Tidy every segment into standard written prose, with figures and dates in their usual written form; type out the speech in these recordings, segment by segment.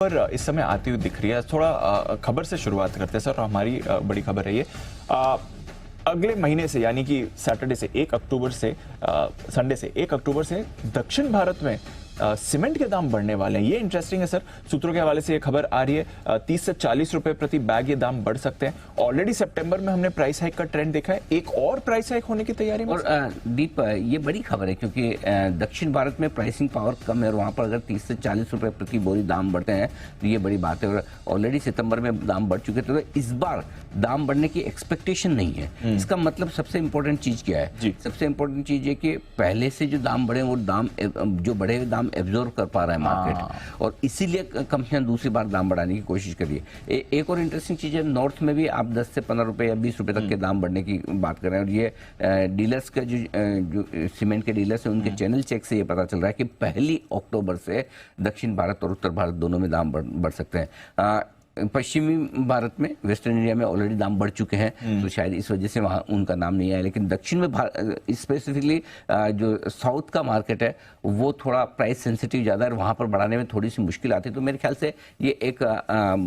पर इस समय आती हुई दिख रही है। थोड़ा खबर से शुरुआत करते हैं सर। हमारी बड़ी खबर है ये। अगले महीने से यानी कि सैटरडे से 1 अक्टूबर से संडे से 1 अक्टूबर से दक्षिण भारत में सीमेंट के दाम बढ़ने वाले हैं। ये इंटरेस्टिंग है सर। सूत्रों के हवाले से ये खबर आ रही है 30 से 40 रुपए प्रति बैग ये दाम बढ़ सकते हैं। ऑलरेडी सितंबर में हमने प्राइस हाइक का ट्रेंड देखा है, एक और प्राइस हाइक होने की तैयारी में। और दीप, ये बड़ी खबर है क्योंकि दक्षिण भारत में प्राइसिंग पावर कम है और वहाँ पर अगर 30 से 40 रुपए प्रति बोरी दाम बढ़ते हैं तो ये बड़ी बात है। और ऑलरेडी सितंबर में दाम बढ़ चुके थे, तो इस बार दाम बढ़ने की एक्सपेक्टेशन नहीं है। इसका मतलब सबसे इंपॉर्टेंट चीज क्या है? सबसे इंपॉर्टेंट चीज है कि पहले से जो दाम बढ़े वो दाम जो बढ़े हुए दाम एब्जॉर्ब कर पा रहा है मार्केट, और इसीलिए कंपनियां दूसरी बार दाम बढ़ाने की कोशिश कर रही है। एक और इंटरेस्टिंग चीज है, नॉर्थ में भी आप 10 से 15 रुपए या 20 रुपए तक के दाम बढ़ने की बात कर रहे हैं। और ये डीलर्स का जो सीमेंट के डीलर्स हैं उनके चैनल चेक से ये पता चल रहा है कि 1 अक्टूबर से दक्षिण भारत और उत्तर भारत दोनों में दाम बढ़ सकते हैं। पश्चिमी भारत में, वेस्टर्न इंडिया में ऑलरेडी दाम बढ़ चुके हैं, तो शायद इस वजह से वहाँ उनका नाम नहीं आया। लेकिन दक्षिण में स्पेसिफिकली जो साउथ का मार्केट है वो थोड़ा प्राइस सेंसिटिव ज़्यादा है, वहाँ पर बढ़ाने में थोड़ी सी मुश्किल आती है। तो मेरे ख्याल से ये एक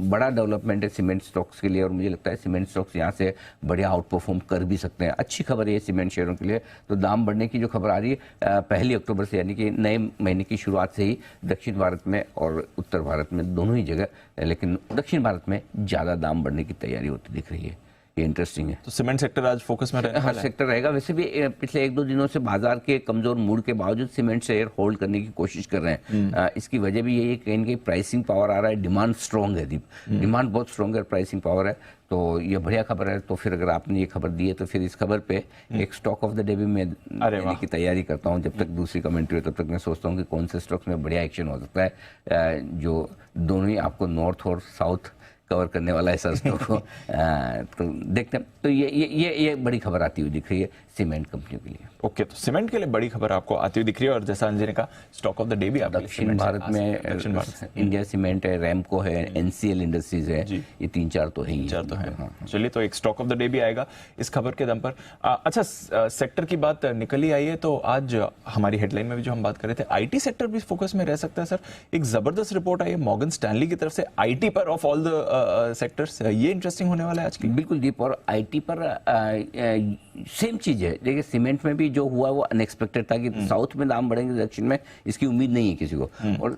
बड़ा डेवलपमेट है सीमेंट स्टॉक्स के लिए, और मुझे लगता है सीमेंट स्टॉक्स यहाँ से बढ़िया आउट परफॉर्म कर भी सकते हैं। अच्छी खबर है सीमेंट शेयरों के लिए। तो दाम बढ़ने की जो खबर आ रही है 1 अक्टूबर से, यानी कि नए महीने की शुरुआत से ही दक्षिण भारत में और उत्तर भारत में दोनों ही जगह, लेकिन दक्षिण भारत में ज्यादा दाम बढ़ने की तैयारी होती दिख रही है। ये इंटरेस्टिंग है। तो सीमेंट सेक्टर आज फोकस में रहेगा। हाँ, सेक्टर रहेगा। वैसे भी पिछले 1-2 दिनों से बाजार के कमजोर मूड के बावजूद सीमेंट शेयर होल्ड करने की कोशिश कर रहे हैं। इसकी वजह भी यही है, कहीं ना कहीं प्राइसिंग पावर आ रहा है, डिमांड स्ट्रॉन्ग है दीप, डिमांड बहुत स्ट्रॉन्ग है, प्राइसिंग पावर है। तो ये बढ़िया खबर है। तो फिर अगर आपने ये खबर दी है तो फिर इस खबर पे एक स्टॉक ऑफ द डे भी मैं देने की तैयारी करता हूँ। जब तक दूसरी कमेंट्री हो तब तक मैं सोचता हूँ कि कौन से स्टॉक्स में बढ़िया एक्शन हो सकता है, जो दोनों ही आपको नॉर्थ और साउथ कवर करने वाला ऐसा स्टॉक हो। तो देखते हैं। तो ये बड़ी खबर आती हुई दिख रही है सीमेंट कंपनियों के लिए। ओके, तो सीमेंट के लिए बड़ी खबर आपको आती हुई दिख रही है। और जैसा अंजय ने कहा, स्टॉक ऑफ द डे भी आप दक्षिण भारत में इंडिया सीमेंट है, रैमको है, एनसीएल इंडस्ट्रीज है, ये 3-4 तो है ही। तो है। चलिए, तो एक स्टॉक ऑफ द डे भी आएगा इस खबर के दम पर। अच्छा, सेक्टर की बात निकल ही आई है, तो आज हमारी हेडलाइन में भी जो हम बात कर रहे थे, आईटी सेक्टर भी फोकस में रह सकता है सर। एक जबरदस्त रिपोर्ट आई है मॉर्गन स्टैनली की तरफ से आईटी पर, ऑफ ऑल द सेक्टर्स। ये इंटरेस्टिंग होने वाला है आज की। बिल्कुल दीप, और आईटी पर सेम चीज है। देखिए, सीमेंट में भी जो हुआ वो अनएक्सपेक्टेड था कि साउथ में दाम बढ़ेंगे, दक्षिण में इसकी उम्मीद नहीं है किसी को। और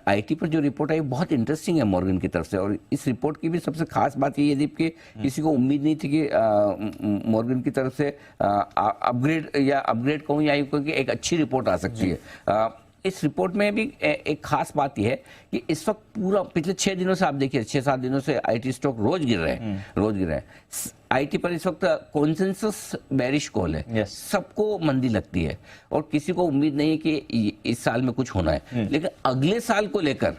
आईटी पर जो रिपोर्ट आई बहुत इंटरेस्टिंग है मॉर्गन की तरफ से। और इस रिपोर्ट की भी सबसे खास बात ये है दीप कि किसी को उम्मीद नहीं थी कि मॉर्गन की तरफ से अपग्रेड कहूँ या यूँ कहूँ कि एक अच्छी रिपोर्ट आ सकती है। इस रिपोर्ट में भी एक खास बात यह है कि इस वक्त पूरा पिछले 6 दिनों से आप देखिए, 6-7 दिनों से आईटी स्टॉक रोज गिर रहे हैं। आईटी पर इस वक्त कॉन्सेंसस बेरिश कॉल है। सबको मंदी लगती है और किसी को उम्मीद नहीं है कि इस साल में कुछ होना है। लेकिन अगले साल को लेकर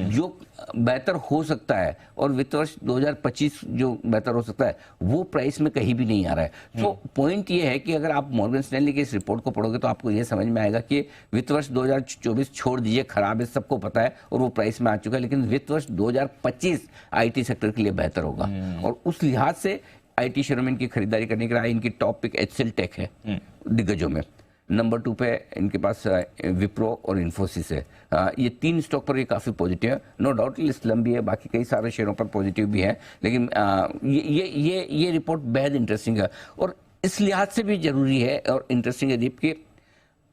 जो बेहतर हो सकता है, और वित्त वर्ष 2025 जो बेहतर हो सकता है, वो प्राइस में कहीं भी नहीं आ रहा है। तो पॉइंट ये है कि अगर आप मॉर्गन स्टैनली की इस रिपोर्ट को पढ़ोगे तो आपको ये समझ में आएगा कि वित्त वर्ष 2024 छोड़ दीजिए, खराब है, सबको पता है, और वो प्राइस में आ चुका है। लेकिन वित्त वर्ष 2025 आईटी सेक्टर के लिए बेहतर होगा। और उस लिहाज से आईटी शेयरों में इनकी खरीदारी करने के लिए इनकी टॉप पिक एचसीएल टेक है दिग्गजों में। नंबर 2 पे इनके पास विप्रो और इन्फोसिस है। ये 3 स्टॉक पर ये काफ़ी पॉजिटिव है। नो डाउट लिस्ट लंबी है, बाकी कई सारे शेयरों पर पॉजिटिव भी है, लेकिन ये रिपोर्ट बेहद इंटरेस्टिंग है। और इस लिहाज से भी जरूरी है और इंटरेस्टिंग है दीप कि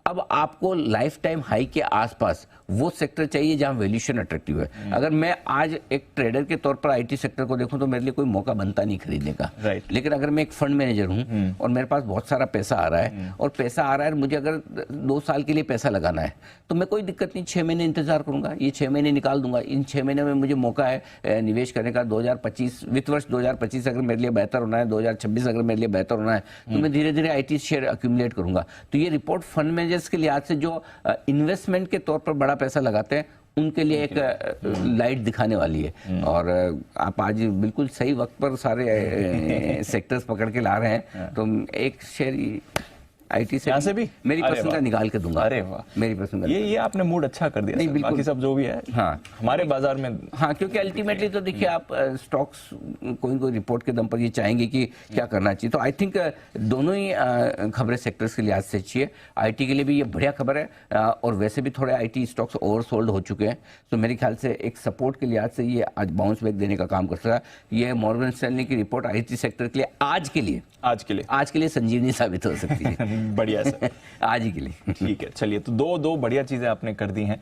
अब आपको लाइफ टाइम हाई के आसपास वो सेक्टर चाहिए जहां वैल्यूएशन अट्रैक्टिव है। अगर मैं आज एक ट्रेडर के तौर पर आईटी सेक्टर को देखूं तो मेरे लिए कोई मौका बनता नहीं खरीदने का। लेकिन अगर मैं एक फंड मैनेजर हूं और मेरे पास बहुत सारा पैसा आ रहा है, और पैसा आ रहा है, मुझे अगर 2 साल के लिए पैसा लगाना है तो मैं कोई दिक्कत नहीं, 6 महीने इंतजार करूंगा, ये 6 महीने निकाल दूंगा। इन 6 महीने में मुझे मौका है निवेश करने का। 2025 वित्त वर्ष 2025 अगर मेरे लिए बेहतर होना है, 2026 अगर मेरे लिए बेहतर होना है, तो मैं धीरे धीरे आईटी शेयर अक्यूमुलेट करूंगा। तो ये रिपोर्ट फंड मैनेजर्स के लिहाज से जो इन्वेस्टमेंट के तौर पर बड़ा पैसा लगाते हैं उनके लिए एक लाइट दिखाने वाली है। और आप आज बिल्कुल सही वक्त पर सारे सेक्टर्स पकड़ के ला रहे हैं। तो एक शेयर आईटी से यहाँ से भी? मेरी अरे पसंद का वाह। निकाल के दूंगा। अरे वाह, मेरी पसंद का ये आपने मूड अच्छा कर दिया नहीं, सर। बिल्कुल। बाकी सब जो भी है, हाँ। हमारे बाजार में हाँ, क्योंकि अल्टीमेटली तो देखिए आप स्टॉक्स कोई कोई रिपोर्ट के दम पर ये चाहेंगे कि क्या करना चाहिए, तो आई थिंक दोनों ही खबरें सेक्टर्स के लिहाज से अच्छी है। आईटी के लिए भी ये बढ़िया खबर है, और वैसे भी थोड़े आईटी स्टॉक्स ओवरसोल्ड हो चुके हैं, तो मेरे ख्याल से एक सपोर्ट के लिहाज से ये आज बाउंस बैक देने का काम कर सकता है। ये मॉर्गन स्टैनली की रिपोर्ट आईटी सेक्टर के लिए आज के लिए संजीवनी साबित हो सकती है। बढ़िया सर। आज ही के लिए। ठीक है, चलिए, तो दो बढ़िया चीजें आपने कर दी हैं।